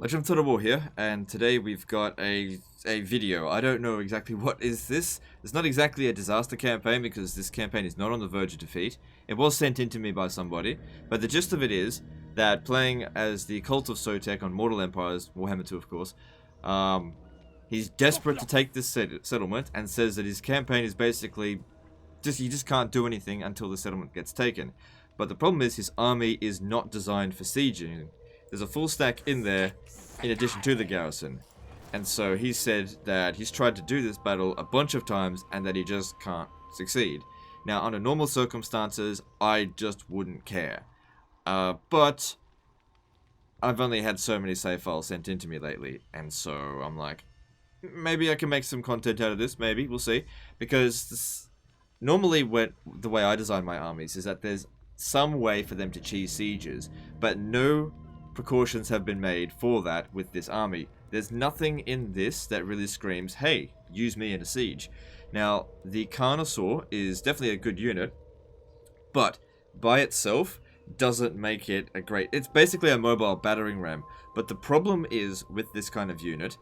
Legend of the War here, and today we've got a video. I don't know exactly what is this. It's not exactly a disaster campaign because this campaign is not on the verge of defeat. It was sent in to me by somebody, but the gist of it is that playing as the Cult of Sotek on Mortal Empires, Warhammer 2 of course, he's desperate to take this settlement and says that his campaign is basically you just can't do anything until the settlement gets taken. But the problem is his army is not designed for sieging. There's a full stack in there in addition to the garrison. And so he said that he's tried to do this battle a bunch of times and that he just can't succeed. Now, under normal circumstances, I just wouldn't care. But I've only had so many save files sent in to me lately, and so I'm like, maybe I can make some content out of this, maybe, we'll see. Because normally the way I design my armies is that there's some way for them to cheese sieges, but no precautions have been made for that with this army. There's nothing in this that really screams, hey, use me in a siege. Now, the Carnosaur is definitely a good unit, but by itself doesn't make it a great... It's basically a mobile battering ram, but the problem is with this kind of unit,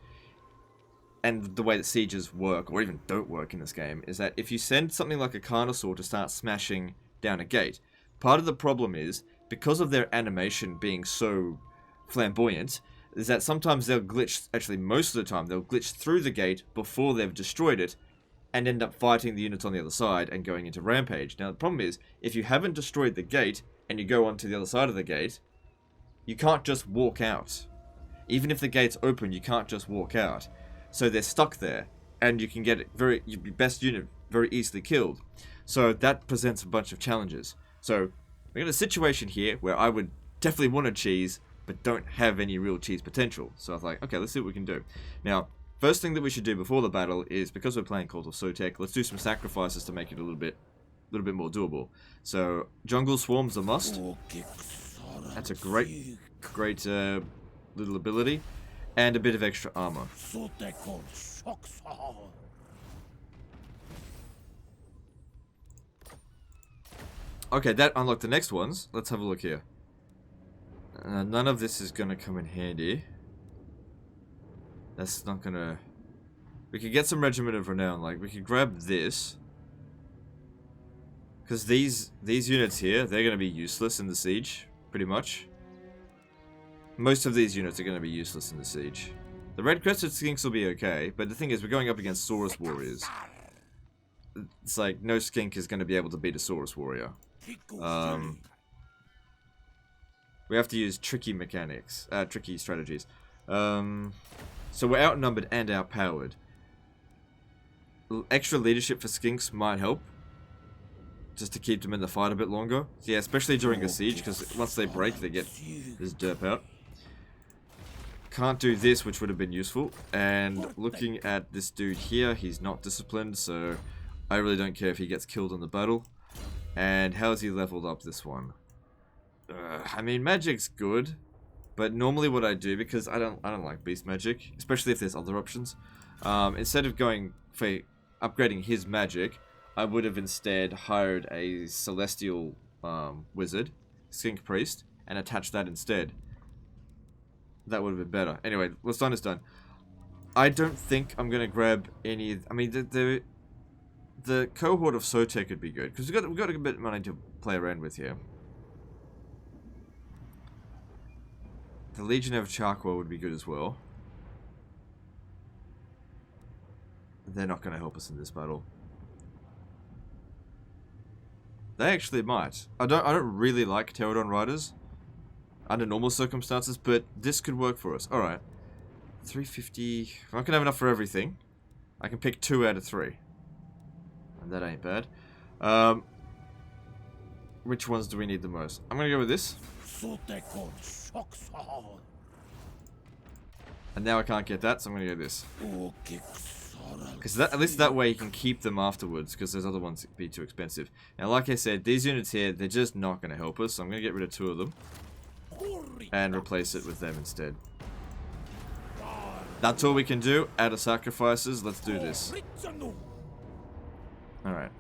and the way that sieges work, or even don't work in this game, is that if you send something like a Carnosaur to start smashing down a gate, part of the problem is, because of their animation being so flamboyant, is that sometimes they'll glitch, actually most of the time, they'll glitch through the gate before they've destroyed it, and end up fighting the units on the other side and going into rampage. Now the problem is, if you haven't destroyed the gate, and you go onto the other side of the gate, you can't just walk out. Even if the gate's open, you can't just walk out. So they're stuck there, and you can get your best unit very easily killed. So that presents a bunch of challenges. So we got a situation here where I would definitely want to cheese, but don't have any real cheese potential. So I was like, okay, let's see what we can do. Now, first thing that we should do before the battle is, because we're playing Cult of Sotek, let's do some sacrifices to make it a little bit more doable. So jungle swarm's a must. That's a great little ability, and a bit of extra armor. Okay, that unlocked the next ones. Let's have a look here. None of this is gonna come in handy. That's not gonna... We could get some Regiment of Renown. Like, we could grab this. Because these units here, they're gonna be useless in the siege, pretty much. Most of these units are gonna be useless in the siege. The Red Crested Skinks will be okay, but the thing is, we're going up against Saurus Warriors. It's like, no skink is gonna be able to beat a Saurus Warrior. We have to use tricky mechanics, tricky strategies. So we're outnumbered and outpowered. Extra leadership for skinks might help, just to keep them in the fight a bit longer. Yeah, especially during a siege, because once they break, they get this derp out. Can't do this, which would have been useful. And looking at this dude here, he's not disciplined, so I really don't care if he gets killed in the battle. And how's he leveled up this one? I mean, magic's good, but normally what I do, because I don't like beast magic, especially if there's other options. Instead of going for upgrading his magic, I would have instead hired a celestial wizard, skink priest, and attached that instead. That would have been better. Anyway, what's done is done. I don't think I'm gonna grab any. I mean, the cohort of Sotek would be good, because we've got a bit of money to play around with here. The Legion of Charcoal would be good as well. They're not going to help us in this battle. They actually might. I don't really like Pterodon Riders under normal circumstances, but this could work for us. Alright. 350... I'm not going to have enough for everything. I can pick 2 out of 3. And that ain't bad. Which ones do we need the most? I'm going to go with this. And now I can't get that, so I'm going to go this. Because at least that way you can keep them afterwards, because those other ones would be too expensive. Now, like I said, these units here, they're just not going to help us, so I'm going to get rid of 2 of them. And replace it with them instead. That's all we can do. Out of sacrifices, let's do this. Alright.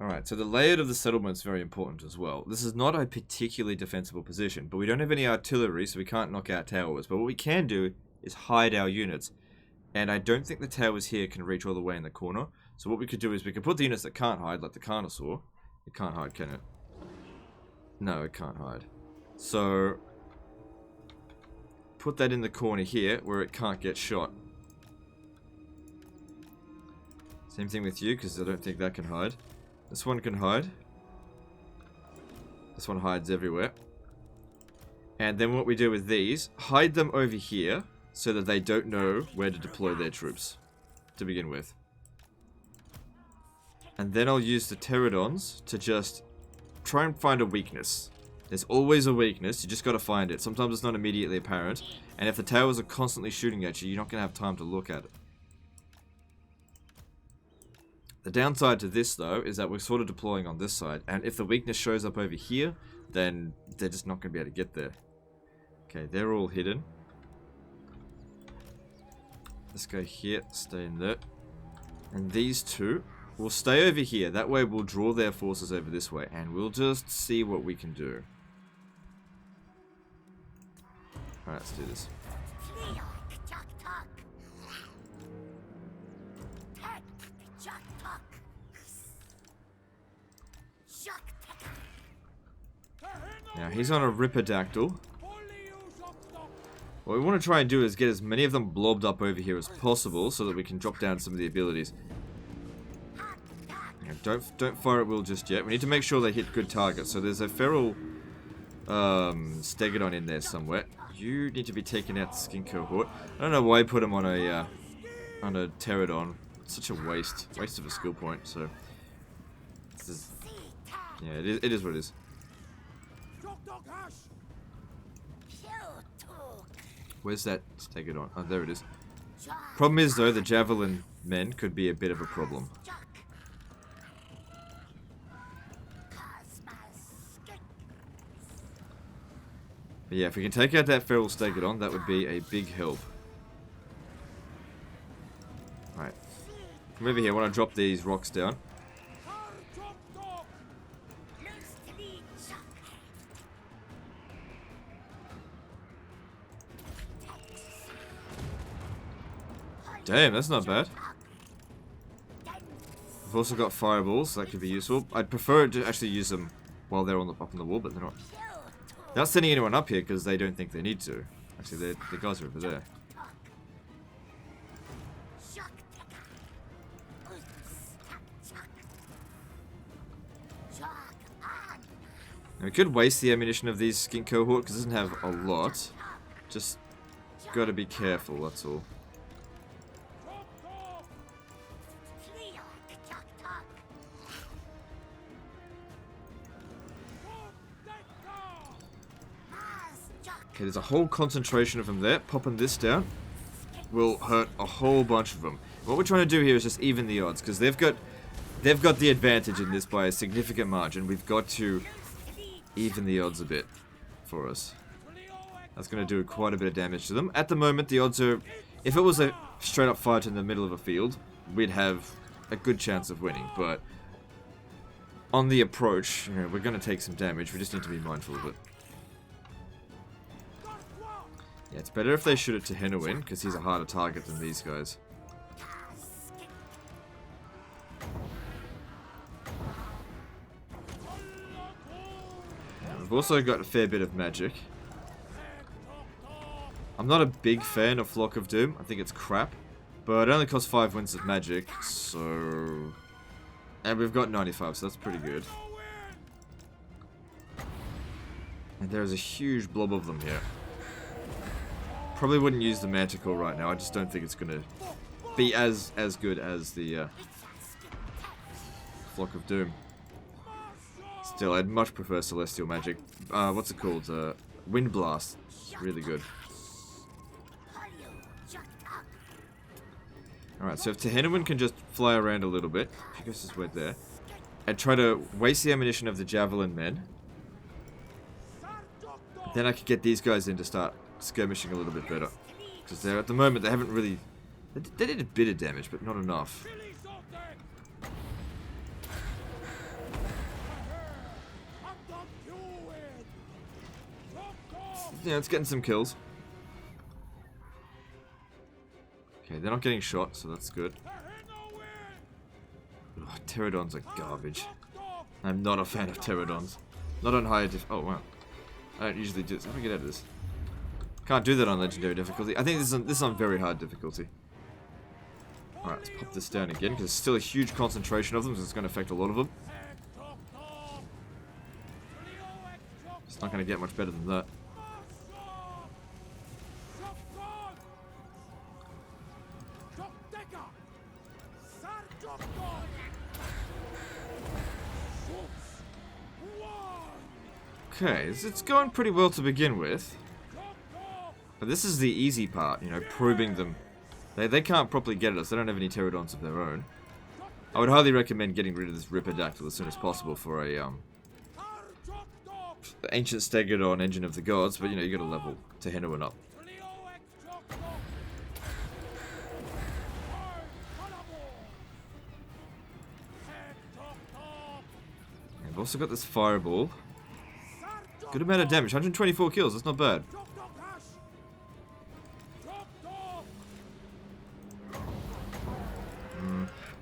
Alright, so the layout of the settlement is very important as well. This is not a particularly defensible position, but we don't have any artillery, so we can't knock out towers. But what we can do is hide our units. And I don't think the towers here can reach all the way in the corner. So what we could do is we could put the units that can't hide, like the Carnosaur. It can't hide, can it? No, it can't hide. So put that in the corner here where it can't get shot. Same thing with you, because I don't think that can hide. This one can hide. This one hides everywhere. And then what we do with these, hide them over here so that they don't know where to deploy their troops to begin with. And then I'll use the pterodons to just try and find a weakness. There's always a weakness, you just gotta find it. Sometimes it's not immediately apparent, and if the towers are constantly shooting at you, you're not gonna have time to look at it. The downside to this, though, is that we're sort of deploying on this side, and if the weakness shows up over here, then they're just not gonna be able to get there. Okay, they're all hidden. This guy here, stay in there. And these two will stay over here. That way we'll draw their forces over this way, and we'll just see what we can do. Alright, let's do this. Now, he's on a Ripidactyl. What we want to try and do is get as many of them blobbed up over here as possible so that we can drop down some of the abilities. Now, don't fire at will just yet. We need to make sure they hit good targets. So there's a feral Stegodon in there somewhere. You need to be taking out the skin cohort. I don't know why I put him on a pterodon. It's such a waste of a skill point. So this is, yeah, it is what it is. Where's that Stegodon? Oh, there it is. Problem is, though, the javelin men could be a bit of a problem. But yeah, if we can take out that feral Stegodon, that would be a big help. Alright. Come over here, I want to drop these rocks down. Damn, that's not bad. We've also got fireballs, so that could be useful. I'd prefer to actually use them while they're up on the wall, but they're not. They're not sending anyone up here because they don't think they need to. Actually, the guys are over there. Now, we could waste the ammunition of these skin cohort because it doesn't have a lot. Just gotta be careful, that's all. Okay, there's a whole concentration of them there. Popping this down will hurt a whole bunch of them. What we're trying to do here is just even the odds, because they've got the advantage in this by a significant margin. We've got to even the odds a bit for us. That's going to do quite a bit of damage to them. At the moment, the odds are, if it was a straight up fight in the middle of a field, we'd have a good chance of winning. But on the approach, you know, we're going to take some damage. We just need to be mindful of it. Yeah, it's better if they shoot at Tehenhauin, because he's a harder target than these guys. We've also got a fair bit of magic. I'm not a big fan of Flock of Doom. I think it's crap. But it only costs 5 wins of magic, so... And we've got 95, so that's pretty good. And there's a huge blob of them here. Probably wouldn't use the Manticore right now. I just don't think it's going to be as good as the Flock of Doom. Still, I'd much prefer Celestial Magic. What's it called? Wind Blast. Really good. Alright, so if Tehenhauin can just fly around a little bit, she goes this way there, and try to waste the ammunition of the Javelin men, then I could get these guys in to start skirmishing a little bit better. Because they're, at the moment, they haven't really... They did a bit of damage, but not enough. yeah, it's getting some kills. Okay, they're not getting shot, so that's good. Ugh, pterodons are garbage. I'm not a fan of pterodons. Not on higher oh wow. I don't usually do this. How do I get out of this? Can't do that on legendary difficulty. I think this is on very hard difficulty. Alright, let's pop this down again, because there's still a huge concentration of them, so it's going to affect a lot of them. It's not going to get much better than that. Okay, it's going pretty well to begin with. But this is the easy part, you know, probing them. They can't properly get at us. They don't have any pterodons of their own. I would highly recommend getting rid of this Ripidactyl as soon as possible for a ancient Stegodon engine of the gods, but you know, you gotta level Tehenhauin up. And we've also got this fireball. Good amount of damage, 124 kills, that's not bad.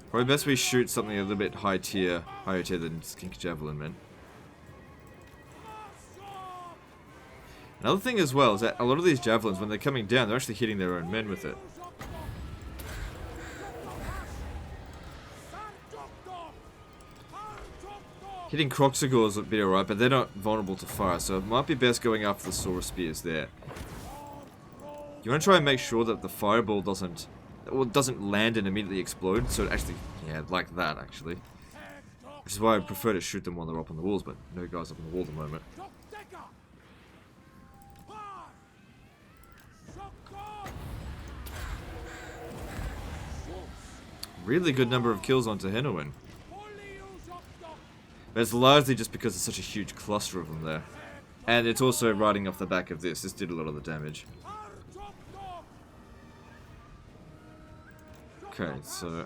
Probably best we shoot something a little bit higher tier than Skink Javelin Men. Another thing as well is that a lot of these javelins, when they're coming down, they're actually hitting their own men with it. Hitting Croxagors would be alright, but they're not vulnerable to fire, so it might be best going after the Saurus Spears there. You want to try and make sure that the fireball doesn't land and immediately explode, so it actually, yeah, like that actually. Which is why I prefer to shoot them while they're up on the walls, but no guys up on the wall at the moment. Really good number of kills on Tehenhauin. But it's largely just because there's such a huge cluster of them there. And it's also riding off the back of this. This did a lot of the damage. Okay, so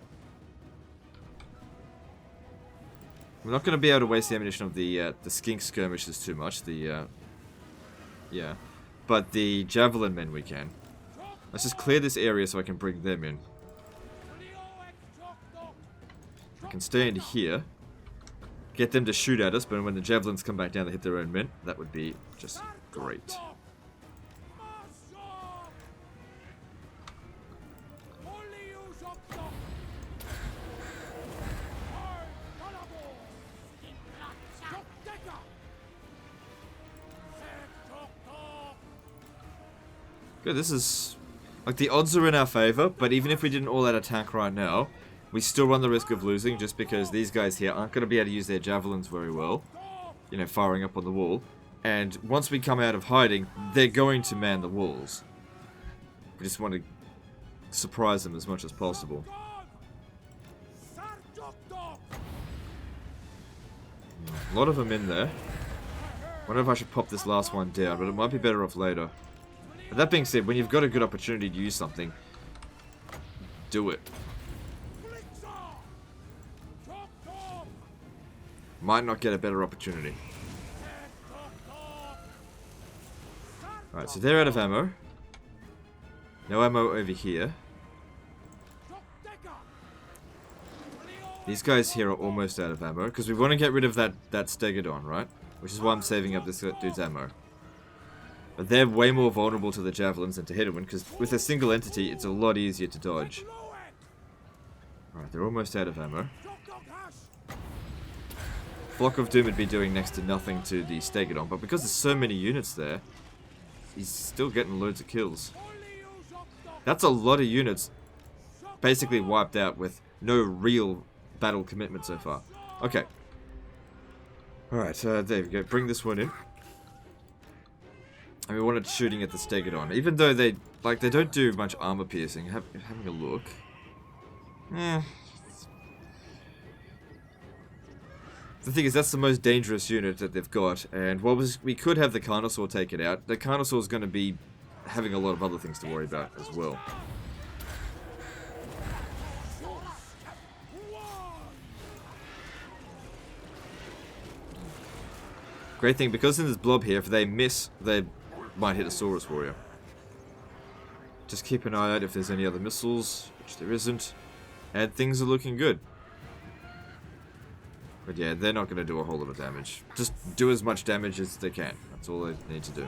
we're not going to be able to waste the ammunition of the skink skirmishers too much. Yeah, but the javelin men we can. Let's just clear this area so I can bring them in. I can stay in here, get them to shoot at us, but when the javelins come back down, they hit their own men. That would be just great. Good, this is... like, the odds are in our favor, but even if we didn't all-out attack right now, we still run the risk of losing just because these guys here aren't going to be able to use their javelins very well. You know, firing up on the wall. And once we come out of hiding, they're going to man the walls. We just want to surprise them as much as possible. A lot of them in there. Wonder if I should pop this last one down, but it might be better off later. But that being said, when you've got a good opportunity to use something, do it. Might not get a better opportunity. Alright, so they're out of ammo. No ammo over here. These guys here are almost out of ammo, because we want to get rid of that Stegodon, right? Which is why I'm saving up this dude's ammo. But they're way more vulnerable to the javelins than to Tehenhauin, because with a single entity, it's a lot easier to dodge. Alright, they're almost out of ammo. Flock of Doom would be doing next to nothing to the Stegodon, but because there's so many units there, he's still getting loads of kills. That's a lot of units basically wiped out with no real battle commitment so far. Okay. Alright, there we go. Bring this one in. And we wanted shooting at the Stegodon. Even though they don't do much armor piercing. Having a look. The thing is, that's the most dangerous unit that they've got. And we could have the Carnosaur take it out. The Carnosaur's going to be having a lot of other things to worry about as well. Great thing, because in this blob here, if they miss, they might hit a Saurus Warrior. Just keep an eye out if there's any other missiles, which there isn't. And things are looking good. But yeah, they're not going to do a whole lot of damage. Just do as much damage as they can. That's all they need to do.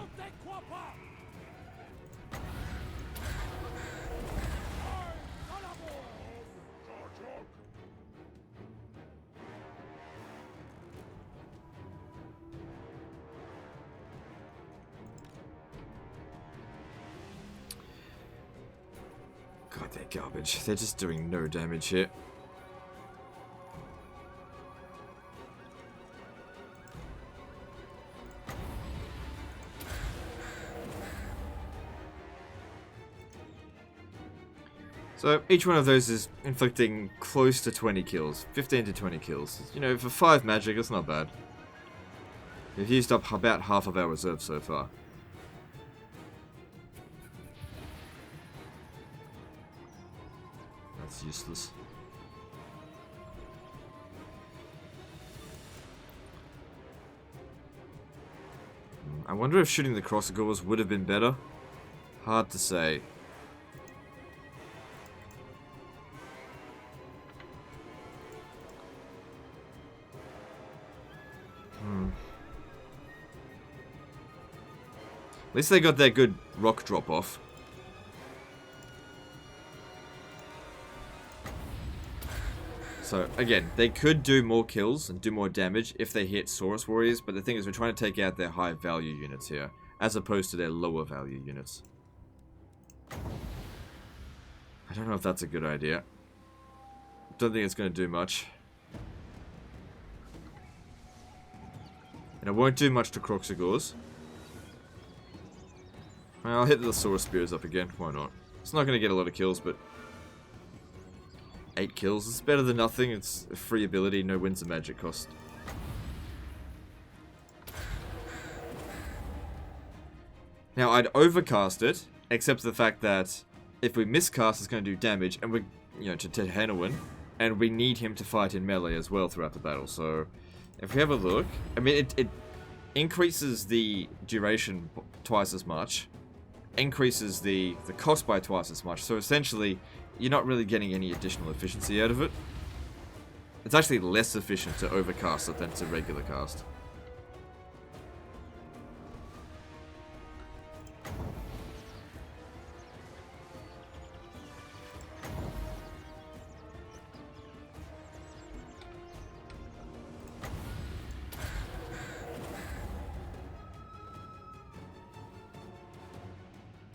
God, they're garbage. They're just doing no damage here. So each one of those is inflicting close to 20 kills. 15 to 20 kills. You know, for 5 magic, it's not bad. We've used up about half of our reserve so far. That's useless. I wonder if shooting the crossgores would have been better. Hard to say. At least they got that good rock drop off. So, again, they could do more kills and do more damage if they hit Saurus Warriors, but the thing is we're trying to take out their high value units here, as opposed to their lower value units. I don't know if that's a good idea. Don't think it's going to do much. And it won't do much to Croxagores. I'll hit the Saurus Spears up again, why not? It's not going to get a lot of kills, but 8 kills is better than nothing. It's a free ability, no wins of magic cost. Now, I'd overcast it, except for the fact that if we miscast, it's going to do damage, and we're, you know, to Tehenhauin, and we need him to fight in melee as well throughout the battle. So, if we have a look, I mean, it increases the duration twice as much, increases the cost by twice as much, so essentially, you're not really getting any additional efficiency out of it. It's actually less efficient to overcast it than to regular cast.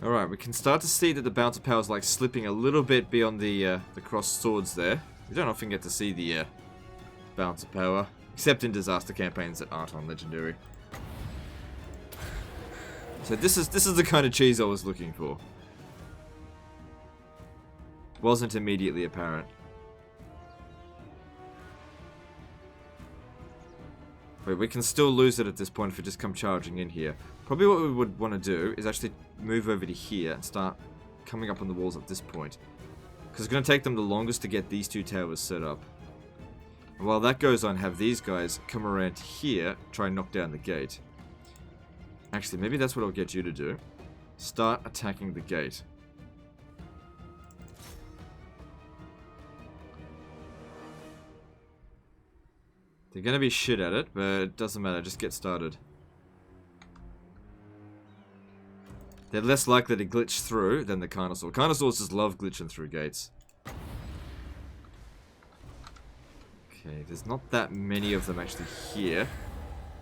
Alright, we can start to see that the bouncer power is like slipping a little bit beyond the crossed swords there. We don't often get to see the bouncer power, except in disaster campaigns that aren't on legendary. So this is the kind of cheese I was looking for. Wasn't immediately apparent. But we can still lose it at this point if we just come charging in here. Probably what we would want to do is actually move over to here and start coming up on the walls at this point. Because it's going to take them the longest to get these two towers set up. And while that goes on, have these guys come around here, try and knock down the gate. Actually, maybe that's what I'll get you to do. Start attacking the gate. They're going to be shit at it, but it doesn't matter, just get started. They're less likely to glitch through than the Carnosaur. Carnosaurs just love glitching through gates. Okay, there's not that many of them actually here.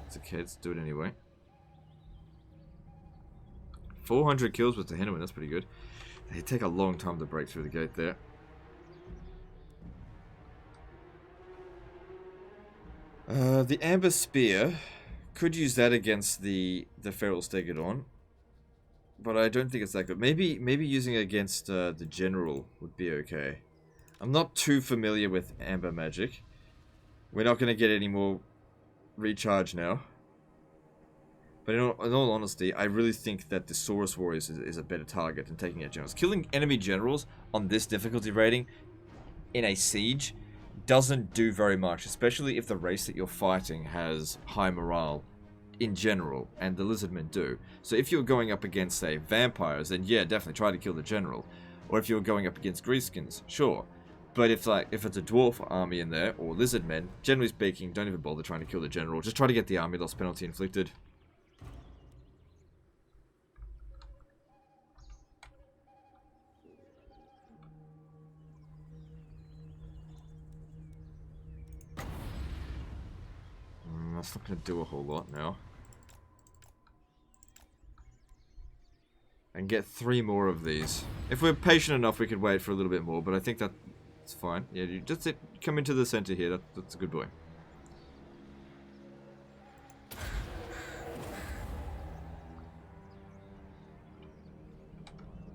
It's okay, let's do it anyway. 400 kills with the Tehenhauin, that's pretty good. They take a long time to break through the gate there. The Amber Spear, could use that against the Feral Stegodon, but I don't think it's that good. Maybe using it against the General would be okay. I'm not too familiar with Amber magic. We're not going to get any more recharge now. But in all honesty, I really think that the Saurus Warriors is a better target than taking out Generals. Killing enemy Generals on this difficulty rating in a siege doesn't do very much, especially if the race that you're fighting has high morale. in general, and the lizardmen do. So if you're going up against, say, vampires, then yeah, definitely try to kill the general. Or if you're going up against greaskins, sure. But if it's a dwarf army in there, or lizardmen, generally speaking, don't even bother trying to kill the general. Just try to get the army loss penalty inflicted. That's not going to do a whole lot now. And get 3 more of these. If we're patient enough, we could wait for a little bit more, but I think that's fine. Yeah, you just come into the center here. That's a good boy.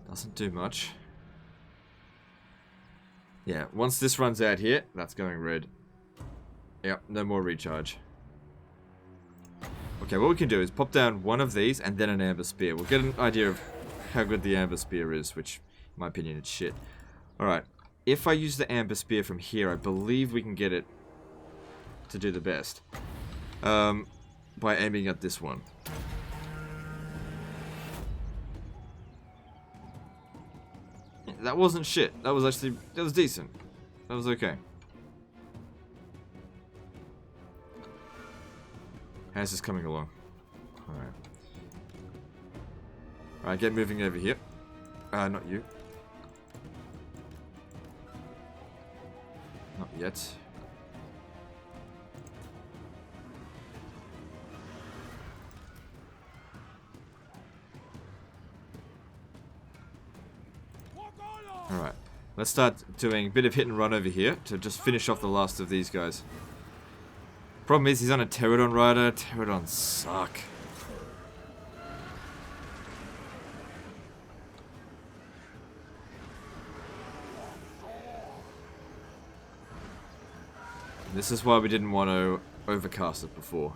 Doesn't do much. Yeah, once this runs out here, that's going red. Yep, no more recharge. Okay, what we can do is pop down one of these and then an amber spear. We'll get an idea of how good the amber spear is, which, in my opinion, it's shit. Alright, if I use the amber spear from here, I believe we can get it to do the best. By aiming at this one. That wasn't shit. That was decent. That was okay. How's this coming along? Alright. Alright, get moving over here. Not you. Not yet. Alright. Let's start doing a bit of hit and run over here to just finish off the last of these guys. Problem is, he's on a pterodon rider. Pterodons suck. This is why we didn't want to overcast it before.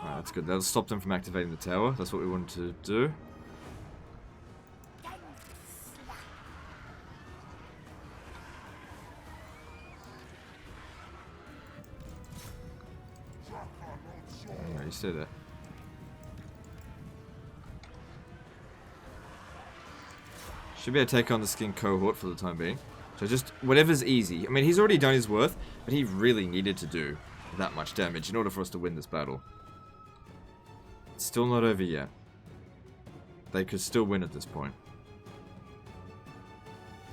That's good. That'll stop them from activating the tower. That's what we wanted to do. Alright, you stay there. Should be able to take on the skin cohort for the time being. So just whatever's easy. I mean, he's already done his worth, but he really needed to do that much damage in order for us to win this battle. It's still not over yet. They could still win at this point.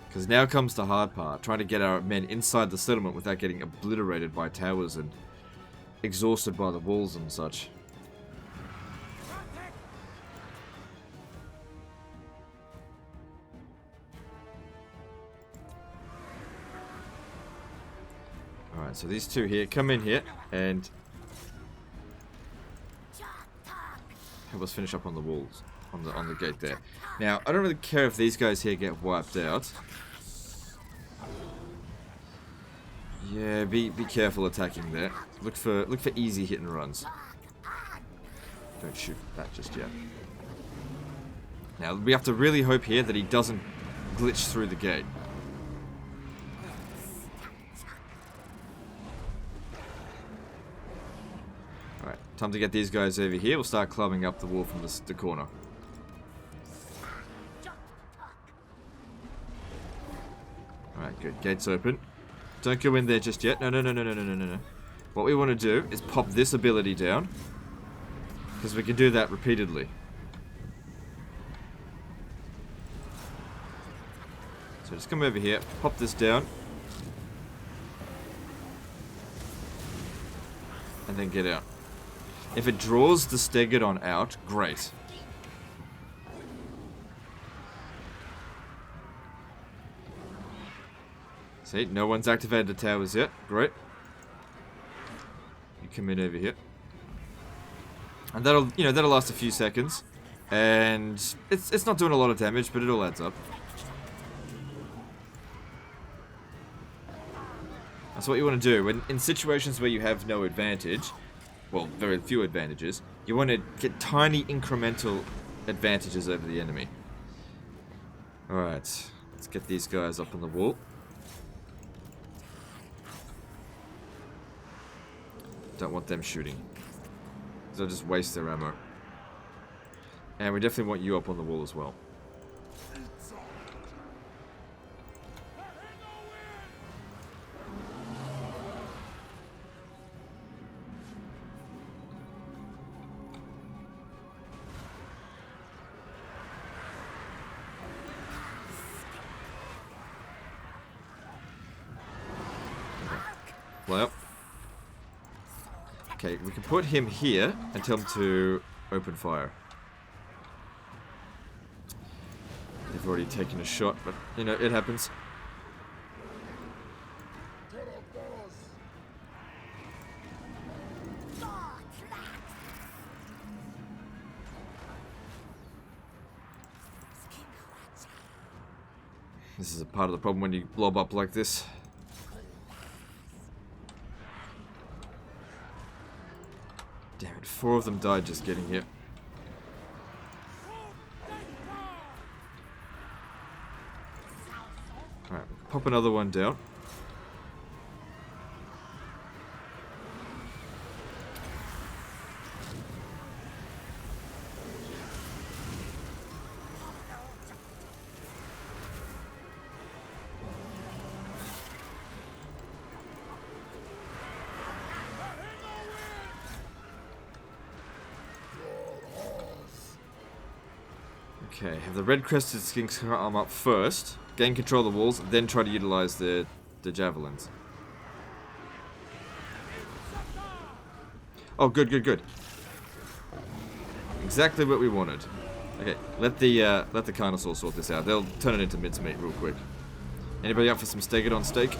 Because now comes the hard part, trying to get our men inside the settlement without getting obliterated by towers and exhausted by the walls and such. Alright, so these two here, come in here and help us finish up on the walls, on the gate there. Now, I don't really care if these guys here get wiped out. Yeah, be careful attacking there. Look for easy hit and runs. Don't shoot that just yet. Now, we have to really hope here that he doesn't glitch through the gate. Alright, time to get these guys over here. We'll start clubbing up the wall from the corner. Alright, good. Gate's open. Don't go in there just yet. No. What we want to do is pop this ability down. Because we can do that repeatedly. So just come over here, pop this down. And then get out. If it draws the Stegodon out, great. See, no one's activated the towers yet. Great. You come in over here. And that'll last a few seconds. And it's not doing a lot of damage, but it all adds up. That's what you want to do. When in situations where you have no advantage, well, very few advantages, you want to get tiny incremental advantages over the enemy. Alright, let's get these guys up on the wall. Don't want them shooting. They'll just waste their ammo. And we definitely want you up on the wall as well. Fly up. Okay, we can put him here and tell him to open fire. They've already taken a shot, but, you know, it happens. This is a part of the problem when you blob up like this. Damn it, 4 of them died just getting here. Alright, pop another one down. Okay, have the red-crested skinks come up first, gain control of the walls, then try to utilize the javelins. Oh, good, good, good. Exactly what we wanted. Okay, let the Carnosaur sort this out. They'll turn it into mincemeat real quick. Anybody up for some steak-it-on steak?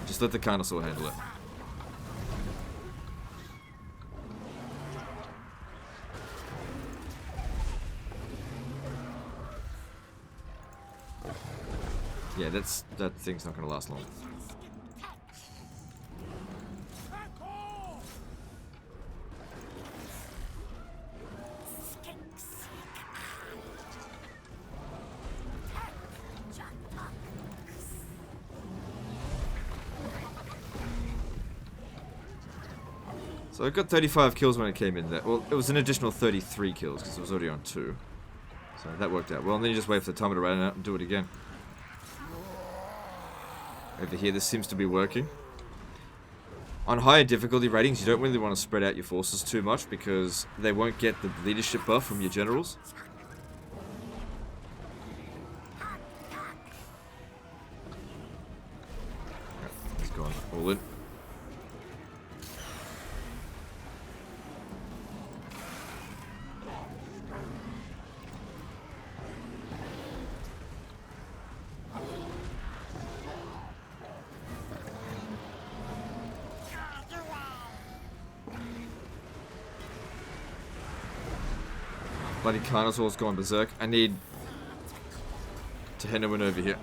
Just let the Carnosaur handle it. Yeah, that thing's not gonna last long. So I got 35 kills when it came in there. Well, it was an additional 33 kills because it was already on 2. So that worked out well. And then you just wait for the timer to run out and do it again. Over here, this seems to be working. On higher difficulty ratings, you don't really want to spread out your forces too much because they won't get the leadership buff from your generals. He's gone all in. Bloody Carnosaur's gone berserk. I need Tehenhauin over here.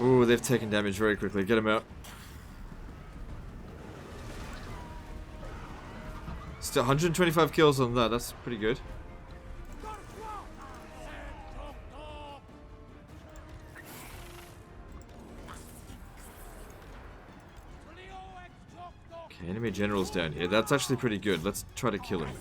Ooh, they've taken damage very quickly. Get them out. Still 125 kills on that. That's pretty good. Okay, enemy general's down here. That's actually pretty good. Let's try to kill him.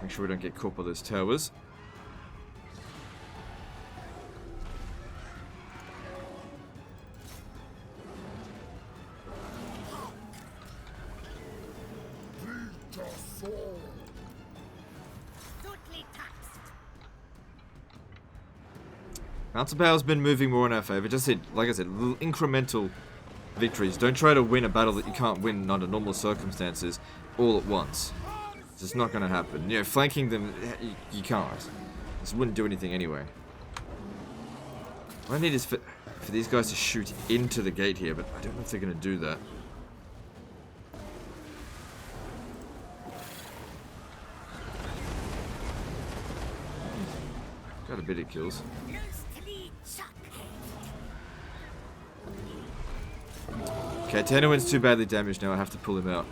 Make sure we don't get caught by those towers. Mountain Power's been moving more in our favor. Just said, like I said, little incremental victories. Don't try to win a battle that you can't win under normal circumstances all at once. It's just not going to happen. You know, flanking them, you can't. This wouldn't do anything anyway. What I need is for these guys to shoot into the gate here, but I don't know if they're going to do that. Got a bit of kills. Okay, Tehenhauin's too badly damaged now. I have to pull him out.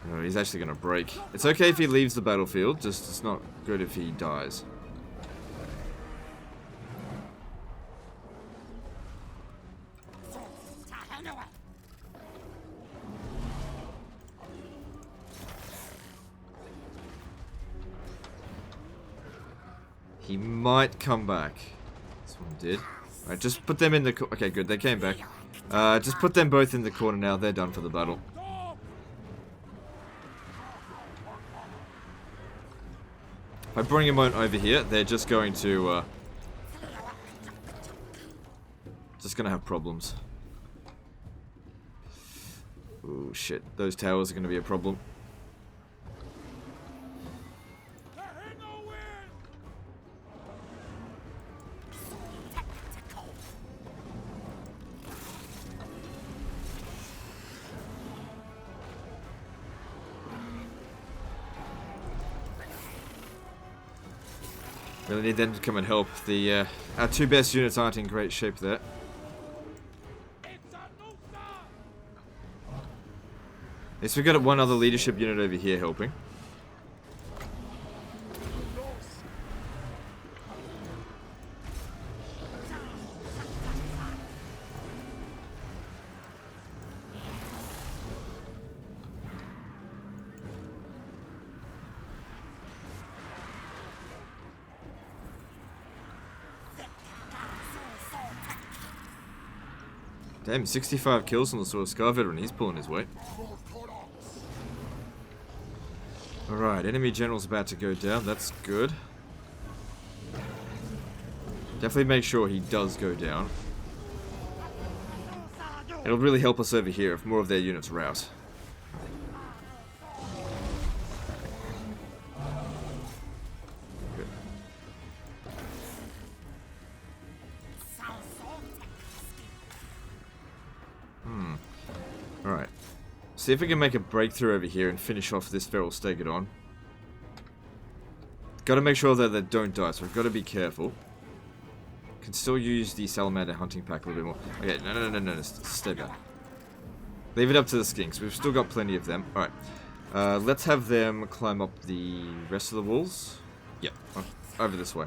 No, he's actually going to break. It's okay if he leaves the battlefield, just it's not good if he dies. He might come back. This one did. Alright, just put them in the... Okay, good. They came back. Just put them both in the corner now. They're done for the battle. If I bring him on over here, they're just going to... just going to have problems. Oh, shit. Those towers are going to be a problem. Really need them to come and help. The our two best units aren't in great shape there. At least we got one other leadership unit over here helping. Damn, 65 kills on the Sword Scar veteran. He's pulling his weight. Alright, enemy general's about to go down. That's good. Definitely make sure he does go down. It'll really help us over here if more of their units rout. Alright. See if we can make a breakthrough over here and finish off this Feral Stegodon. Gotta make sure that they don't die, so we've got to be careful. Can still use the Salamander hunting pack a little bit more. Okay, no, stay back. Leave it up to the skinks. We've still got plenty of them. Alright. Let's have them climb up the rest of the walls. Yep, over this way.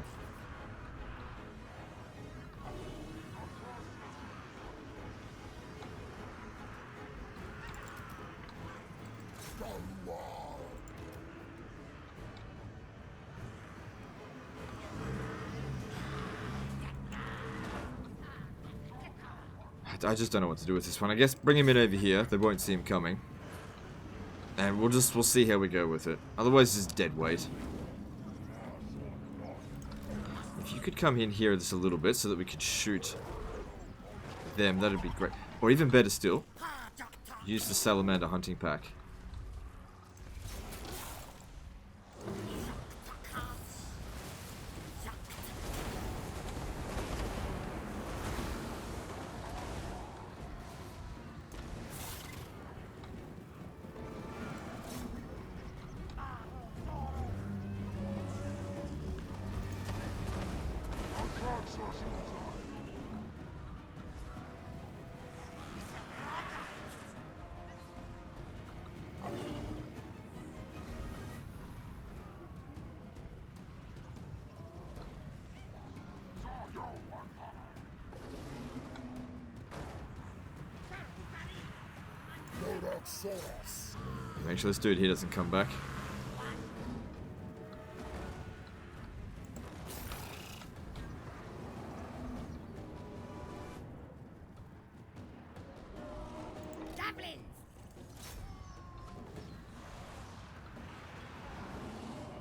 I just don't know what to do with this one. I guess bring him in over here. They won't see him coming. And we'll see how we go with it. Otherwise, it's dead weight. If you could come in here just a little bit so that we could shoot them, that'd be great. Or even better still, use the Salamander hunting pack. Make sure this dude here doesn't come back.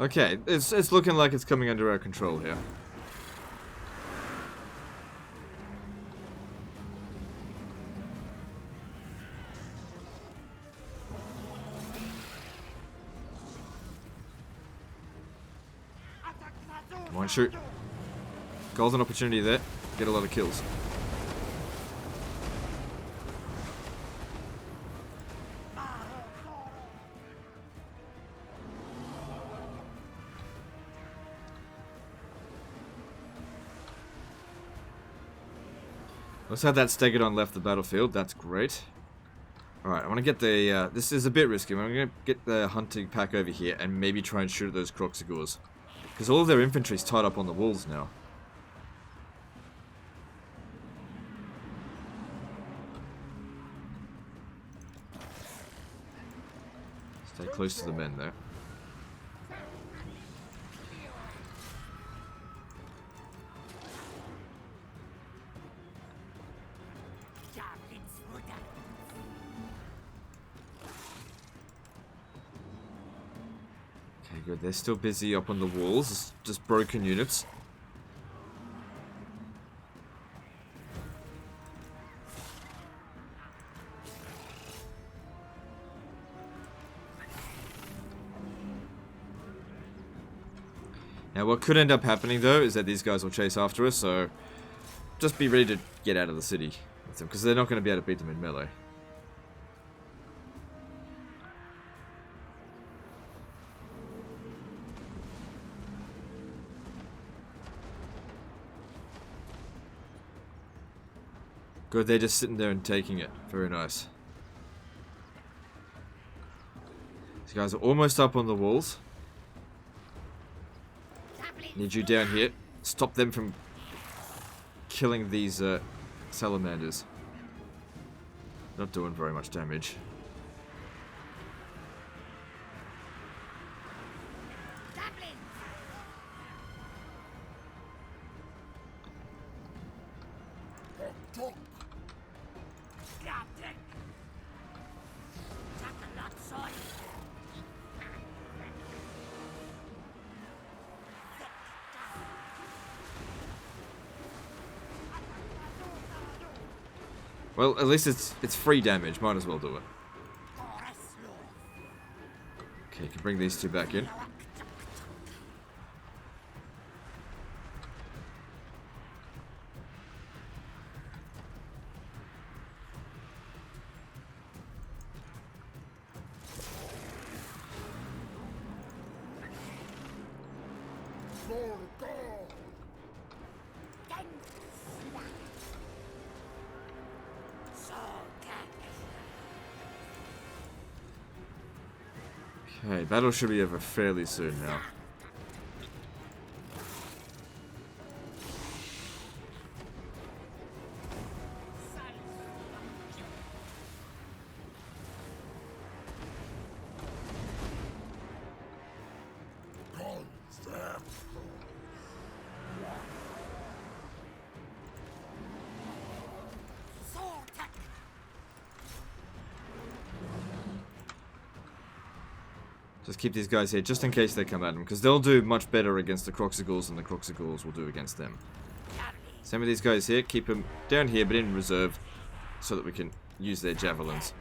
Okay, it's looking like it's coming under our control here. Come on, shoot. Golden opportunity there. Get a lot of kills. Let's have that Stegodon left the battlefield. That's great. Alright, I want to get the... this is a bit risky. I'm going to get the hunting pack over here and maybe try and shoot at those Croxigors. Because all of their infantry's tied up on the walls now. Stay close to the men there. Good, they're still busy up on the walls, it's just broken units. Now what could end up happening though is that these guys will chase after us, so just be ready to get out of the city with them, because they're not going to be able to beat them in melee. Good, they're just sitting there and taking it. Very nice. These guys are almost up on the walls. Need you down here. Stop them from killing these salamanders. Not doing very much damage. Well, at least it's free damage. Might as well do it. Okay, you can bring these two back in. Okay, battle should be over fairly soon now. Just keep these guys here, just in case they come at them, because they'll do much better against the Croxigors than the Croxigors will do against them. Same with these guys here, keep them down here, but in reserve, so that we can use their javelins.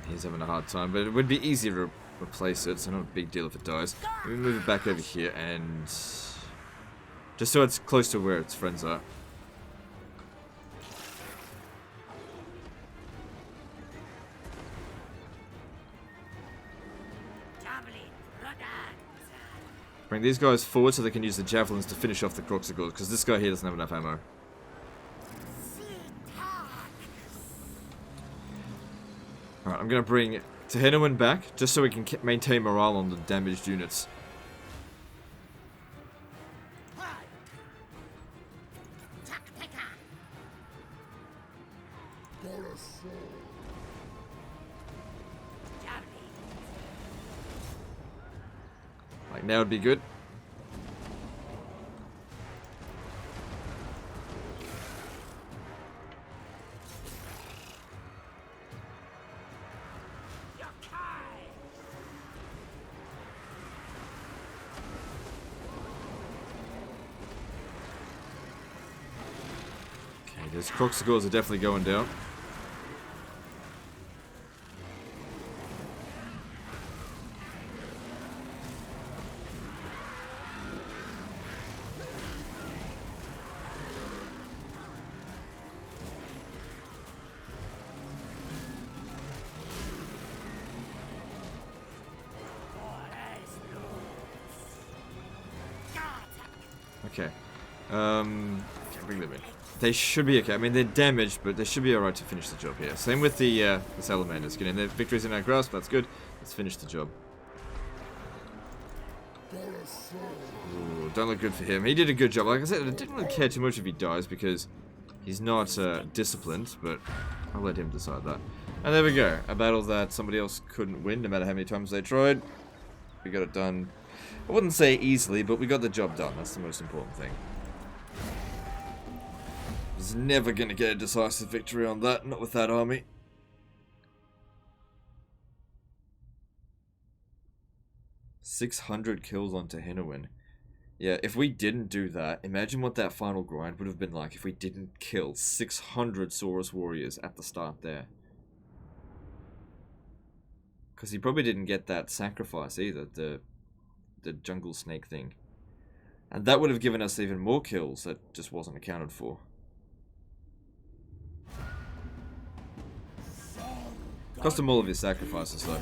He's having a hard time, but it would be easier to replace it, so not a big deal if it dies. Let me move it back over here, and just so it's close to where its friends are. Bring these guys forward so they can use the javelins to finish off the Croxigors, because this guy here doesn't have enough ammo. Alright, I'm going to bring Tehenhauin back, just so we can maintain morale on the damaged units. Like, now would be good. Okay, those Croxigors are definitely going down. Okay. Can't bring them in. They should be okay. I mean, they're damaged, but they should be alright to finish the job here. Same with the Salamanders. Get in there. Victory's in our grasp. That's good. Let's finish the job. Ooh, don't look good for him. He did a good job. Like I said, I didn't really care too much if he dies because he's not disciplined, but I'll let him decide that. And there we go. A battle that somebody else couldn't win, no matter how many times they tried. We got it done. I wouldn't say easily, but we got the job done. That's the most important thing. Was never going to get a decisive victory on that, not with that army. .600 kills on Tehenhauin. Yeah, if we didn't do that, imagine what that final grind would have been like if we didn't kill 600 Saurus warriors at the start there. Because he probably didn't get that sacrifice either, the jungle snake thing. And that would have given us even more kills that just wasn't accounted for. Cost him all of his sacrifices though.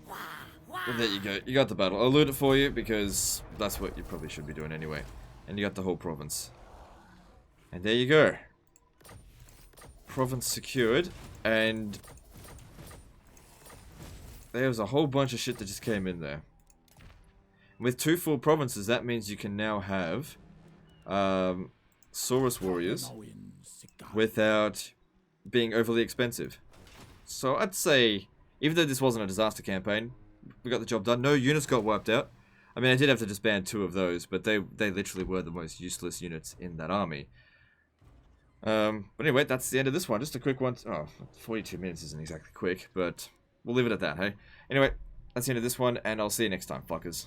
But there you go, you got the battle. I'll loot it for you because that's what you probably should be doing anyway. And you got the whole province. And there you go. Province secured, and there was a whole bunch of shit that just came in there. With 2 full provinces, that means you can now have Saurus warriors without being overly expensive. So I'd say, even though this wasn't a disaster campaign, we got the job done. No units got wiped out. I mean, I did have to disband 2 of those, but they literally were the most useless units in that army. But anyway, that's the end of this one. Just a quick one. Oh, 42 minutes isn't exactly quick, but we'll leave it at that, hey? Anyway, that's the end of this one, and I'll see you next time, fuckers.